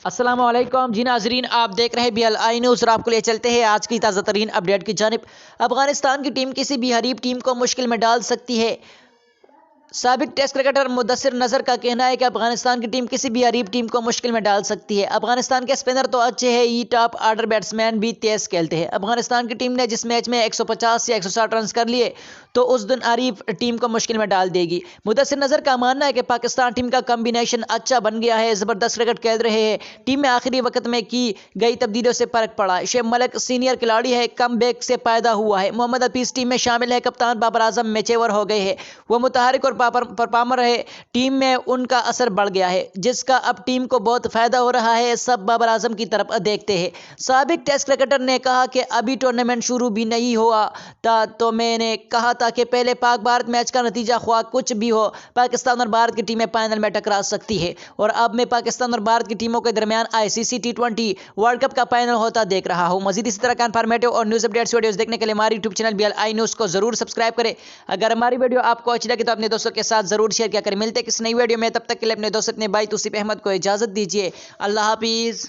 अस्सलाम वालेकुम जी नाजरीन, आप देख रहे हैं BLI न्यूज़ और आपको ले चलते हैं आज की ताज़ा तरीन अपडेट की जानिब। अफगानिस्तान की टीम किसी भी हरीफ टीम को मुश्किल में डाल सकती है। साबिक टेस्ट क्रिकेटर मुदस्सिर नजर का कहना है कि अफगानिस्तान की टीम किसी भी हरीफ टीम को मुश्किल में डाल सकती है। अफगानिस्तान के स्पिनर तो अच्छे हैं, ये टॉप ऑर्डर बैट्समैन भी तेज खेलते हैं। अफगानिस्तान की टीम ने जिस मैच में 150 या 160 रन कर लिए तो उस दिन हरीफ टीम को मुश्किल में डाल देगी। मुदस्सिर नजर का मानना है कि पाकिस्तान टीम का कॉम्बिनेशन अच्छा बन गया है, जबरदस्त क्रिकेट खेल रहे हैं। टीम में आखिरी वक्त में की गई तब्दीलियों से फर्क पड़ा। शेख मलिक सीनियर खिलाड़ी है, कम बैक से पैदा हुआ है। मोहम्मद हफीज टीम में शामिल है। कप्तान बाबर आजम मेचेवर हो गए हैं, वो मुतहरिक और परफॉर्मर है। टीम में उनका असर बढ़ गया है, जिसका अब टीम को बहुत फायदा हो रहा है। सब बाबर आजम की तरफ देखते हैं। साबिक टेस्ट क्रिकेटर ने कहा कि अभी टूर्नामेंट शुरू भी नहीं हुआ था तो मैंने कहा था कि पहले पाक भारत मैच का नतीजा ख्वाह कुछ भी हो, पाकिस्तान और भारत की टीमें फाइनल में टकरा सकती है। और अब मैं पाकिस्तान और भारत की टीमों के दरमियान ICC T20 वर्ल्ड कप का फाइनल होता देख रहा हूं। मजीद इसी तरह का इन्फॉर्मेटिव और न्यूज़ अपडेट्स वीडियोस देखने के लिए हमारे यूट्यूब चैनल BLI न्यूज़ को जरूर सब्सक्राइब करें। अगर हमारी वीडियो आपको अच्छी लगे तो अपने दोस्तों के साथ जरूर शेयर किया करें। मिलते हैं किसी नई वीडियो में, तब तक के लिए अपने दोस्त अपने भाई तौसीफ अहमद को इजाजत दीजिए। अल्लाह हाफिज।